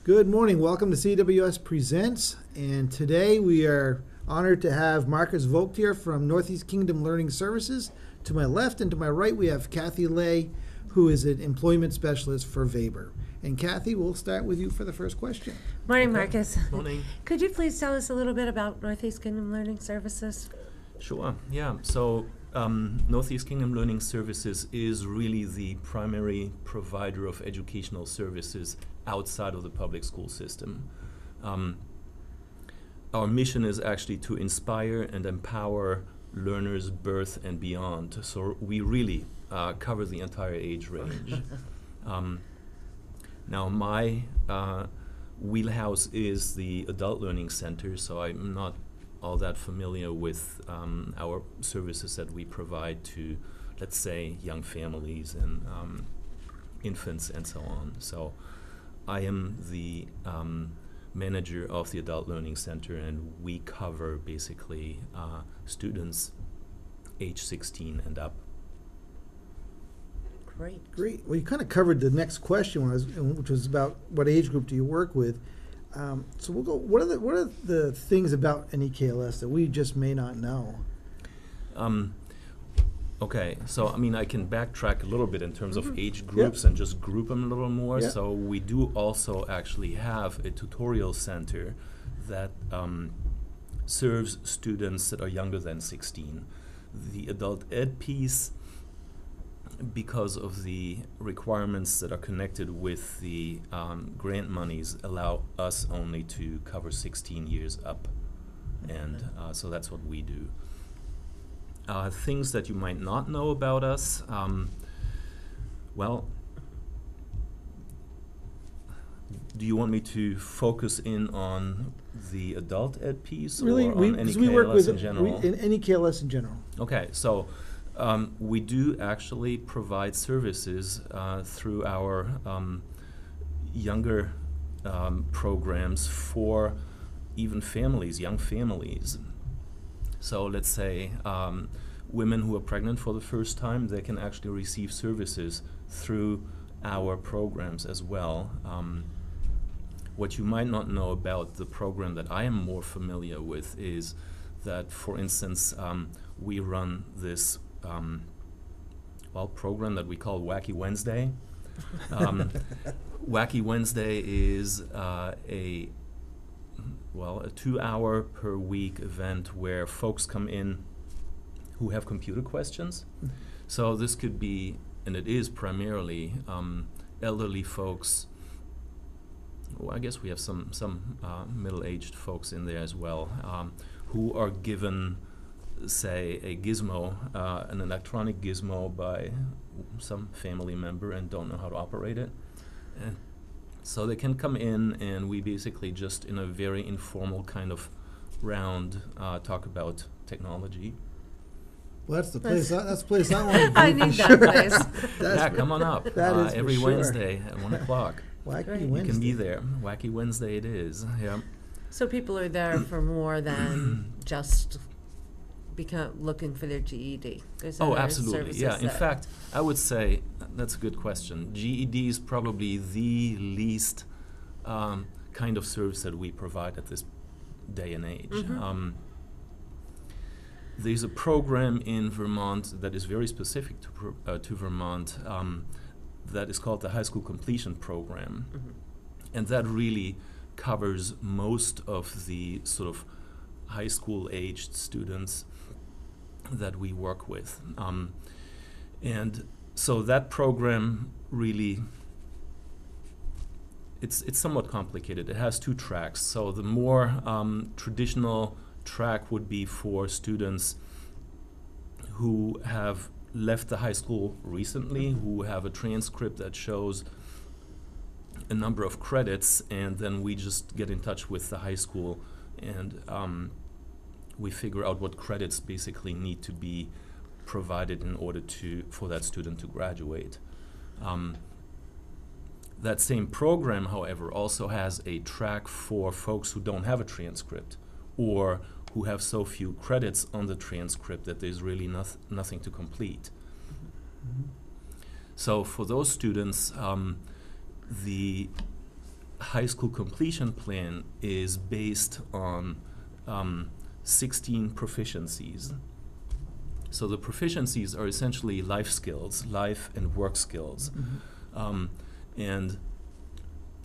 Good morning. Welcome to CWS Presents. And today we are honored to have Marcus Vogt here from Northeast Kingdom Learning Services. To my left and to my right, we have Kathy Lay, who is an employment specialist for Weber. And Kathy, we'll start with you for the first question. Morning, Marcus. Morning. Could you please tell us a little bit about Northeast Kingdom Learning Services? Sure, yeah. So Northeast Kingdom Learning Services is really the primary provider of educational services outside of the public school system. Our mission is actually to inspire and empower learners birth and beyond. So we really cover the entire age range. Now my wheelhouse is the Adult Learning Center, so I'm not all that familiar with our services that we provide to, let's say, young families and infants and so on. So I am the manager of the Adult Learning Center, and we cover basically students age 16 and up. Great. Well, you kind of covered the next question, which was about what age group do you work with. So we'll go. What are the things about NEK-LS that we just may not know? Okay, so I mean I can backtrack a little bit in terms of age groups and just group them a little more. Yep. So we do also actually have a tutorial center that serves students that are younger than 16. The adult ed piece, because of the requirements that are connected with the grant monies, allow us only to cover 16 years up, and so that's what we do. Things that you might not know about us, well, do you want me to focus in on the adult ed piece Really, or on NEK-LS in general? NEK-LS in general. Okay, so we do actually provide services through our younger programs for even families, young families. So let's say women who are pregnant for the first time, they can actually receive services through our programs as well. What you might not know about the program that I am more familiar with is that, for instance, we run this program that we call Wacky Wednesday. Wacky Wednesday is a 2-hour per week event where folks come in who have computer questions. So this could be, and it is primarily, elderly folks. Well, I guess we have some middle-aged folks in there as well, who are given, say, a gizmo, an electronic gizmo by some family member and don't know how to operate it. And so they can come in, and we basically just, in a very informal kind of round, talk about technology. Well, that's the place. That's the place I want to be. I need that place. Yeah, come on up. That is every for sure. Wednesday at 1 o'clock. Wacky Great. Wednesday. You can be there. Wacky Wednesday it is. Yeah. So people are there for more than just looking for their GED. There's Oh, other absolutely. services Yeah. In that- fact, I would say that's a good question. GED is probably the least kind of service that we provide at this day and age. There's a program in Vermont that is very specific to Vermont that is called the High School Completion Program. And that really covers most of the sort of high school aged students that we work with. And so that program really, it's somewhat complicated. It has 2 tracks. So the more traditional track would be for students who have left the high school recently, who have a transcript that shows a number of credits, and then we just get in touch with the high school and we figure out what credits basically need to be provided in order for that student to graduate. That same program, however, also has a track for folks who don't have a transcript or who have so few credits on the transcript that there's really nothing to complete. So for those students, the high school completion plan is based on 16 proficiencies. So the proficiencies are essentially life skills, life and work skills. And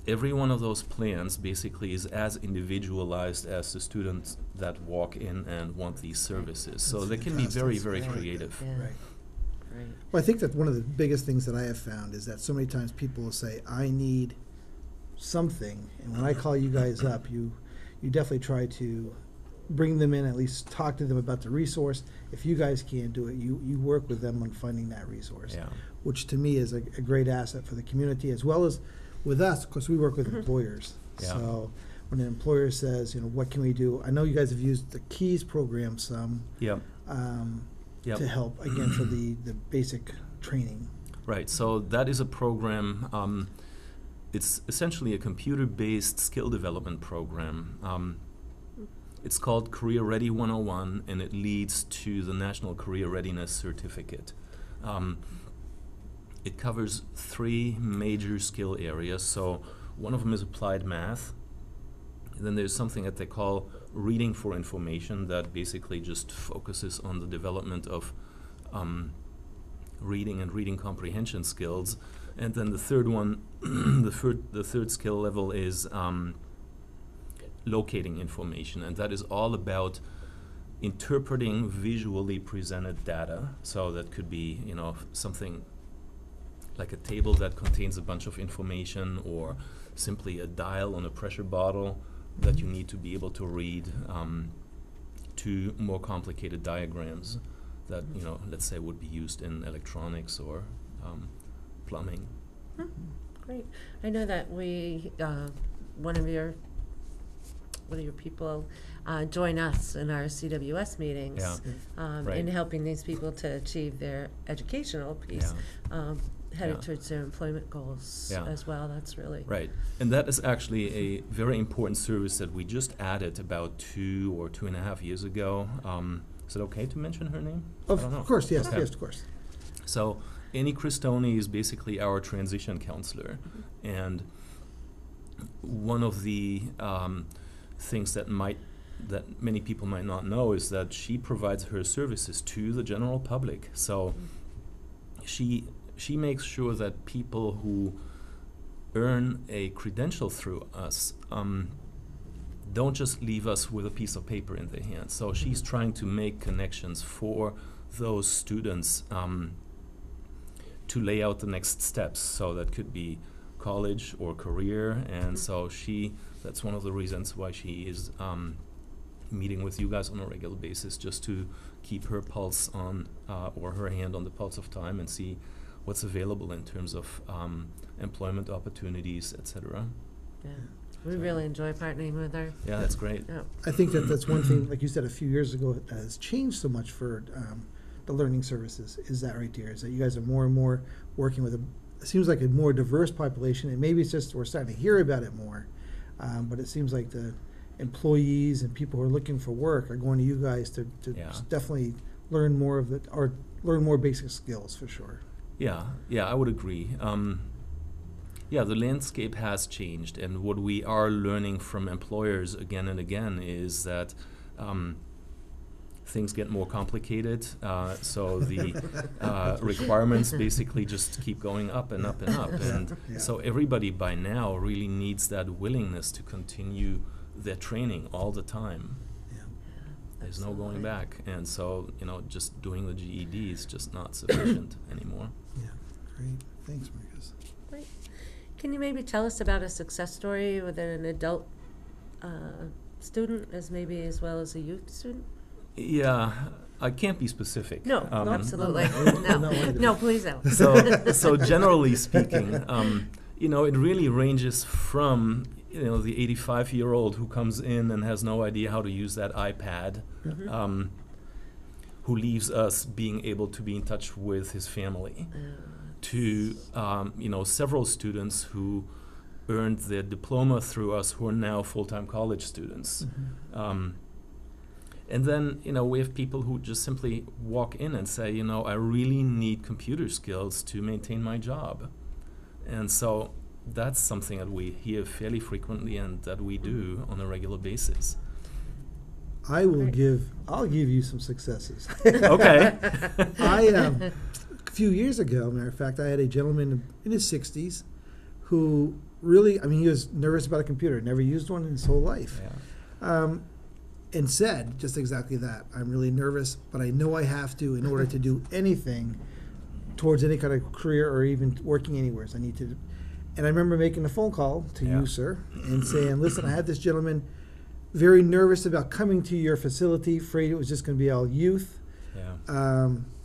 every one of those plans basically is as individualized as the students that walk in and want these services. So That's they can be very, fantastic. very Right. creative. Yeah. Right. Right. Well, I think that one of the biggest things that I have found is that so many times people will say, I need something, and when I call you guys up, you definitely try to bring them in, at least talk to them about the resource. If you guys can't do it, you work with them on finding that resource, Yeah. which to me is a great asset for the community, as well as with us, because we work with employers. Yeah. So when an employer says, what can we do? I know you guys have used the KEYS program some Yep. Yep. to help, again, for the basic training. Right. So that is a program. It's essentially a computer-based skill development program. It's called Career Ready 101, and it leads to the National Career Readiness Certificate. It covers 3 major skill areas. So one of them is applied math. And then there's something that they call reading for information that basically just focuses on the development of reading and reading comprehension skills. And then the third one, the third skill level is locating information, and that is all about interpreting visually presented data. So that could be, something like a table that contains a bunch of information, or simply a dial on a pressure bottle that you need to be able to read, to more complicated diagrams that, let's say would be used in electronics or plumbing. Great. I know that we, one of your people join us in our CWS meetings, Right. in helping these people to achieve their educational piece, headed Yeah. towards their employment goals Yeah. as well. That's really Right, and that is actually a very important service that we just added about 2 or 2.5 years ago. Is it okay to mention her name? I don't know. Of course, yes, Okay. yes, of course. So Annie Cristoni is basically our transition counselor, and one of the things that many people might not know is that she provides her services to the general public. So she makes sure that people who earn a credential through us don't just leave us with a piece of paper in their hands. So she's trying to make connections for those students to lay out the next steps. So that could be college or career, and so that's one of the reasons why she is meeting with you guys on a regular basis, just to keep her pulse on, or her hand on the pulse of time, and see what's available in terms of employment opportunities, etc. Yeah. We really enjoy partnering with her. Yeah, that's great. Yeah. I think that's one thing, like you said a few years ago, that has changed so much for the learning services, is that right there, is that you guys are more and more working with it seems like a more diverse population, and maybe it's just we're starting to hear about it more, but it seems like the employees and people who are looking for work are going to you guys to Yeah. definitely learn more of it, or learn more basic skills for sure. Yeah, I would agree. The landscape has changed, and what we are learning from employers again and again is that things get more complicated, so the requirements basically just keep going up and up and up, and Yeah. so everybody by now really needs that willingness to continue their training all the time. Yeah. There's no going Absolutely. back, and so just doing the GED is just not sufficient anymore. Yeah, great. Thanks, Marcus. Great. Can you maybe tell us about a success story with an adult student, as well as a youth student? Yeah, I can't be specific. No, absolutely. No, No, please don't. So generally speaking, it really ranges from the 85-year-old who comes in and has no idea how to use that iPad, who leaves us being able to be in touch with his family, to several students who earned their diploma through us who are now full-time college students. And then, we have people who just simply walk in and say, I really need computer skills to maintain my job. And so that's something that we hear fairly frequently and that we do on a regular basis. I'll give you some successes. Okay. A few years ago, matter of fact, I had a gentleman in his 60s who really, I mean, he was nervous about a computer, never used one in his whole life. Yeah. And said just exactly that. I'm really nervous, but I know I have to in order to do anything towards any kind of career or even working anywhere. So I need to. And I remember making a phone call to Yeah. you, sir, and saying, listen, I had this gentleman very nervous about coming to your facility, afraid it was just going to be all youth. Yeah.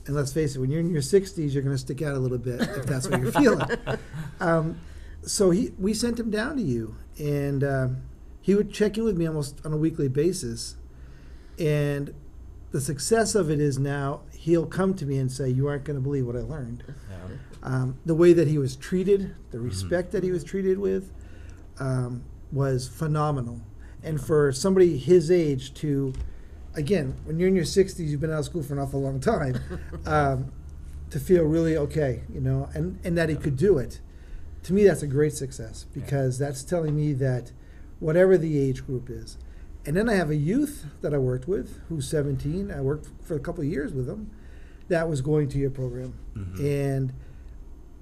And let's face it, when you're in your 60s, you're going to stick out a little bit if that's what you're feeling. So we sent him down to you, and he would check in with me almost on a weekly basis. And the success of it is now he'll come to me and say, you aren't going to believe what I learned. Yeah. The way that he was treated, the respect that he was treated with, was phenomenal. And for somebody his age to, again, when you're in your 60s, you've been out of school for an awful long time, to feel really okay, you know, and that he could do it. To me, that's a great success, because that's telling me that whatever the age group is. And then I have a youth that I worked with who's 17. I worked for a couple of years with him that was going to your program. Mm-hmm. And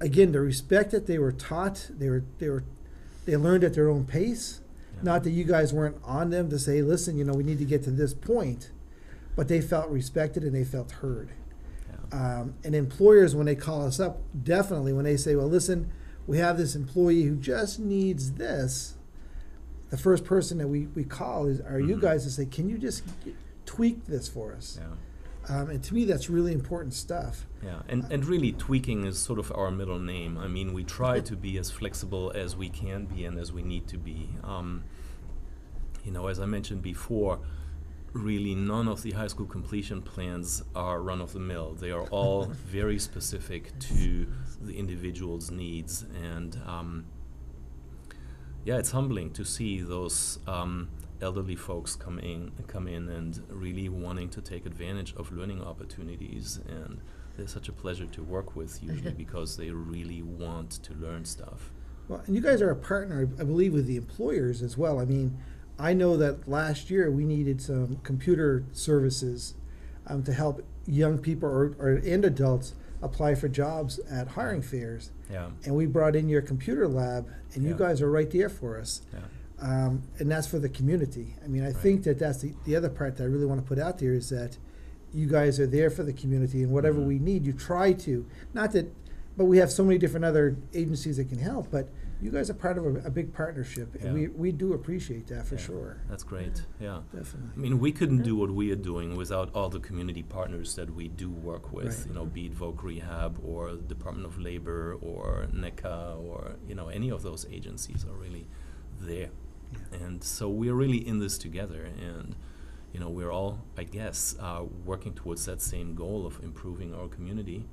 again, the respect that they were taught, they learned at their own pace. Yeah. Not that you guys weren't on them to say, listen, you know, we need to get to this point, but they felt respected and they felt heard. Yeah. And employers, when they call us up, definitely when they say, well, listen, we have this employee who just needs this, the first person that we call are you guys to say, can you just tweak this for us? Yeah. And to me, that's really important stuff. Yeah, and really tweaking is sort of our middle name. I mean, we try to be as flexible as we can be and as we need to be. You know, as I mentioned before, really none of the high school completion plans are run-of-the-mill. They are all very specific to the individual's needs, and yeah, it's humbling to see those elderly folks come in and really wanting to take advantage of learning opportunities, and they're such a pleasure to work with usually because they really want to learn stuff. Well, and you guys are a partner, I believe, with the employers as well. I mean, I know that last year we needed some computer services to help young people and adults apply for jobs at hiring fairs. Yeah. And we brought in your computer lab, and you Yeah. guys are right there for us. Yeah. And that's for the community. I mean, I think that's the other part that I really want to put out there is that you guys are there for the community, and whatever we need, you try to. Not that, but we have so many different other agencies that can help, but you guys are part of a big partnership, and Yeah. we do appreciate that for Yeah. sure. That's great. Yeah. Definitely. I mean, we couldn't do what we are doing without all the community partners that we do work with, Right. you know, be it Voc Rehab or the Department of Labor or NECA or, you know, any of those agencies are really there. Yeah. And so we're really in this together, and, you know, we're all, I guess, working towards that same goal of improving our community.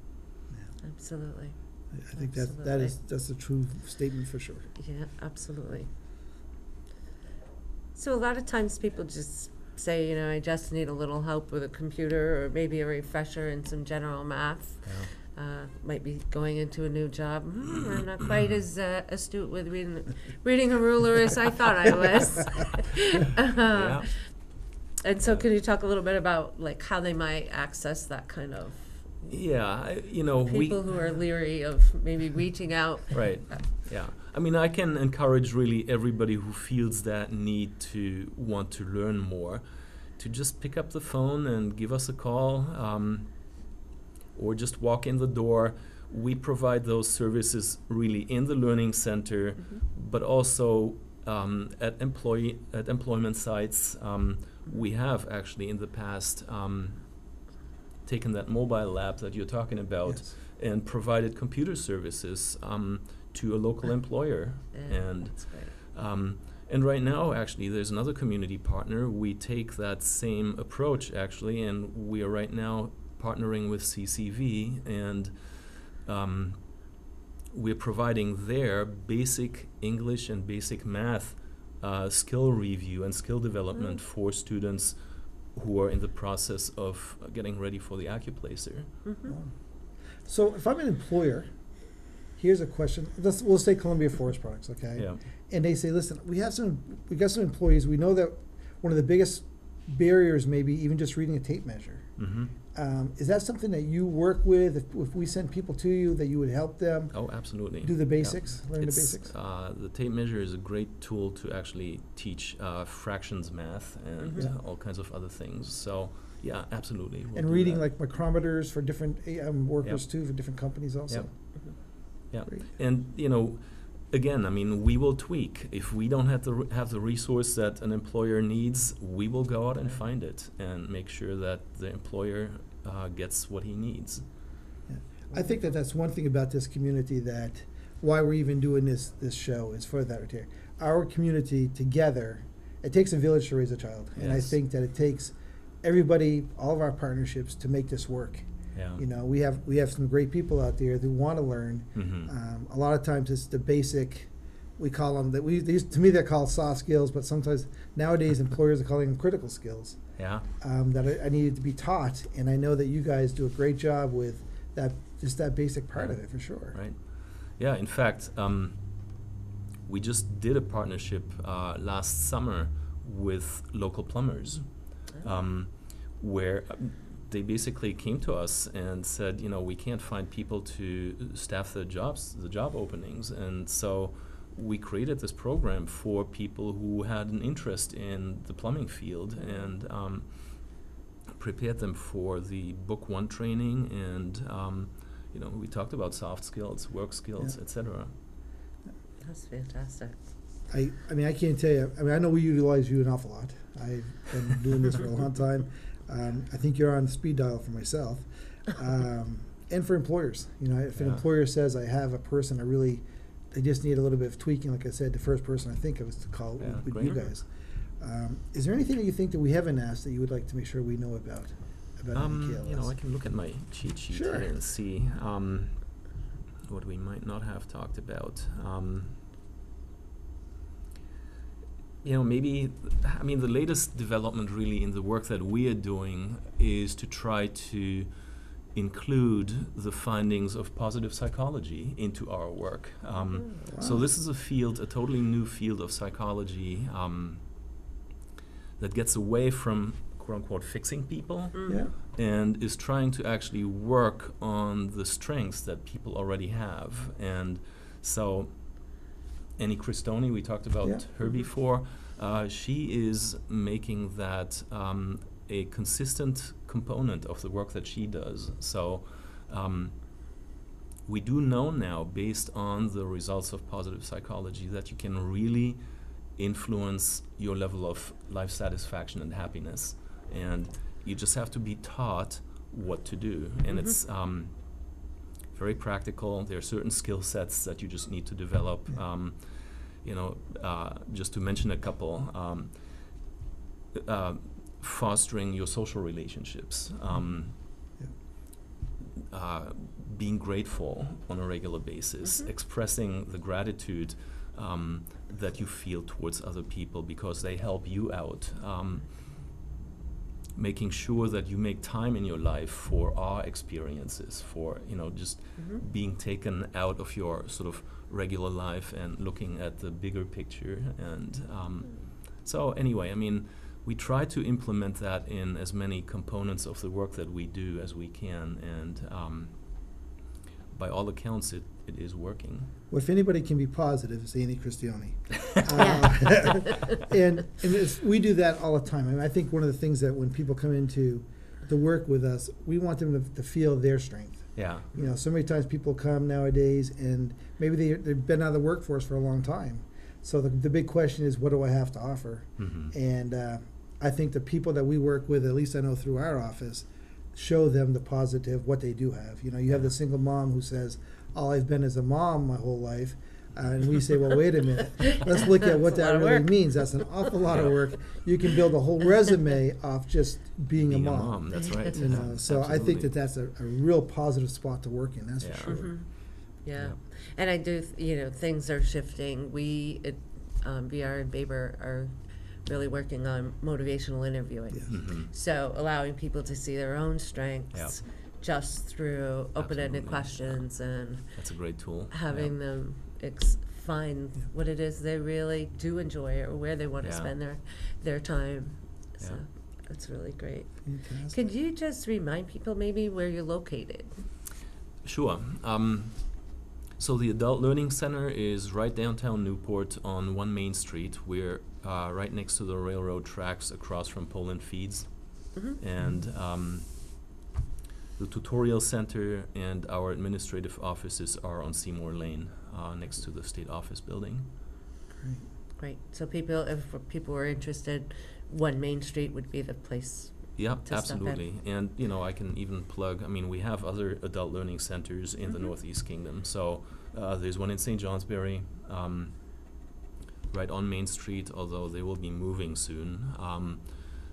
Absolutely. I think Absolutely. that's a true statement for sure. Yeah, absolutely. So a lot of times people just say, you know, I just need a little help with a computer or maybe a refresher in some general math. Yeah. Might be going into a new job. I'm not quite as astute with reading a ruler as I thought I was. Yeah. And so can you talk a little bit about like how they might access that kind of Yeah, you know, people who are leery of maybe reaching out? Right, yeah. I mean, I can encourage really everybody who feels that need to want to learn more to just pick up the phone and give us a call, or just walk in the door. We provide those services really in the learning center, but also at employment sites. We have actually in the past taken that mobile lab that you're talking about Yes. and provided computer services to a local employer. Yeah, And that's great. and right now, actually, there's another community partner. We take that same approach, actually, and we are right now partnering with CCV, and we're providing their basic English and basic math skill review and skill development for students who are in the process of getting ready for the Accuplacer. Mm-hmm. So if I'm an employer here's a question. We'll say Columbia Forest Products, okay? Yeah. And they say, listen, we got some employees. We know that one of the biggest barriers may be even just reading a tape measure. Mm-hmm. Is that something that you work with? If we send people to you, that you would help them Oh, absolutely. do the basics, learn the It's, basics? the tape measure is a great tool to actually teach fractions math and Yeah. all kinds of other things. So, yeah, absolutely. we'll And do reading that. like micrometers for different workers too, for different companies also. Yeah. Great. And, again, I mean, we will tweak. If we don't have the resource that an employer needs, we will go out and find it and make sure that the employer gets what he needs. I think that that's one thing about this community, that why we're even doing this show is for that right here. Our community together, it takes a village to raise a child. And I Yes. think that it takes everybody, all of our partnerships to make this work. Yeah. We have some great people out there who want to learn. Mm-hmm. A lot of times it's the basic, we call them, to me they're called soft skills, but sometimes nowadays employers are calling them critical skills. Yeah. That I needed to be taught, and I know that you guys do a great job with that, just that basic part of it, for sure. Right. Yeah. In fact, we just did a partnership last summer with local plumbers, where they basically came to us and said, we can't find people to staff the job openings, and so we created this program for people who had an interest in the plumbing field and prepared them for the Book 1 training, and we talked about soft skills, work skills, Yeah. etc. That's fantastic. I mean, I can't tell you. I mean, I know we utilize you an awful lot. I've been doing this for a long time. I think you're on speed dial for myself, and for employers. If an Yeah. employer says, I have a person, I just need a little bit of tweaking, like I said, the first person I think I was to call Yeah, would great. you guys. Is there anything that you think that we haven't asked that you would like to make sure we know about NEK-TV? I can look at my cheat sheet Sure. here and see what we might not have talked about. Maybe, the latest development really in the work that we are doing is to try to include the findings of positive psychology into our work. So this is a totally new field of psychology that gets away from quote-unquote fixing people Yeah. and is trying to actually work on the strengths that people already have. And so Annie Cristoni, we talked about Yeah. her before, she is making that a consistent component of the work that she does. So we do know now, based on the results of positive psychology, that you can really influence your level of life satisfaction and happiness. And you just have to be taught what to do. And it's very practical. There are certain skill sets that you just need to develop. Just to mention a couple, fostering your social relationships, being grateful on a regular basis, expressing the gratitude that you feel towards other people because they help you out, making sure that you make time in your life for our experiences, for just being taken out of your sort of regular life and looking at the bigger picture. And so anyway, we try to implement that in as many components of the work that we do as we can, and by all accounts it is working. Well, if anybody can be positive, it's Annie Cristioni. And we do that all the time. I think one of the things that when people come into the work with us, we want them to feel their strength. Yeah. So many times people come nowadays and maybe they've been out of the workforce for a long time. So the big question is, what do I have to offer? And I think the people that we work with, at least I know through our office, show them the positive, what they do have. You have the single mom who says, all I've been is a mom my whole life. And we say, well, wait a minute. Let's look at what that really means. That's an awful lot of work. You can build a whole resume off just being a mom. That's right. So I think that's a real positive spot to work in. That's Yeah. for sure. Yeah. And I do, things are shifting. We at VR and Baber are really working on motivational interviewing. Yeah. Mhm. So allowing people to see their own strengths just through open-ended Absolutely. questions and That's a great tool. having Yeah. them find Yeah. what it is they really do enjoy or where they want to Yeah. spend their time. So Yeah. that's really great. Fantastic. Could you just remind people maybe where you're located? Sure. So the Adult Learning Center is right downtown Newport on 1 Main Street. We're right next to the railroad tracks across from Poland Feeds. Mm-hmm. And the tutorial center and our administrative offices are on Seymour Lane, next to the state office building. Great. Great. So if people were interested, 1 Main Street would be the place. Yeah, To stop in. absolutely. And I can even plug. We have other adult learning centers in the Mhm. Northeast Kingdom. So there's one in St. Johnsbury, right on Main Street, although they will be moving soon.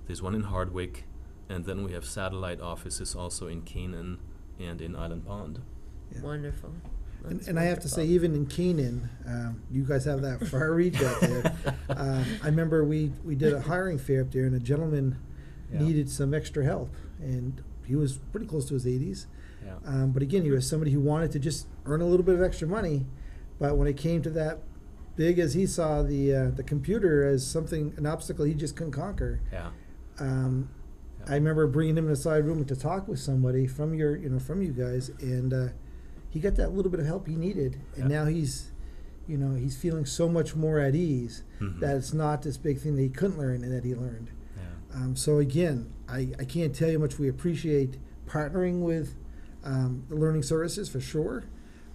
There's one in Hardwick, and then we have satellite offices also in Canaan and in Island Pond. Yeah. Wonderful. And I have to say, even in Canaan, you guys have that far reach out there. I remember we did a hiring fair up there, and a gentleman Yeah. needed some extra help, and he was pretty close to his 80s. Yeah. But again, he was somebody who wanted to just earn a little bit of extra money, but when it came to that big, as he saw the computer as an obstacle he just couldn't conquer. Yeah. I remember bringing him in a side room to talk with somebody from from you guys, and he got that little bit of help he needed, and Yeah. now he's feeling so much more at ease Mhm. that it's not this big thing that he couldn't learn and that he learned. Yeah. So again, I can't tell you how much we appreciate partnering with the learning services for sure,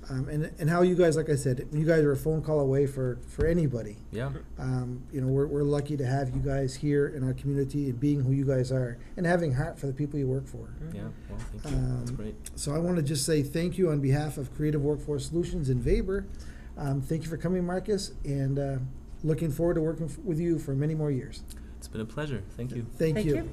and how you guys, like I said, you guys are a phone call away for anybody. Yeah. We're lucky to have you guys here in our community and being who you guys are and having heart for the people you work for. Yeah. Well, thank you. That's great. So I want to just say thank you on behalf of Creative Workforce Solutions in Weber. Thank you for coming, Marcus, and looking forward to working with you for many more years. It's been a pleasure. Thank you. Thank Thank you. you.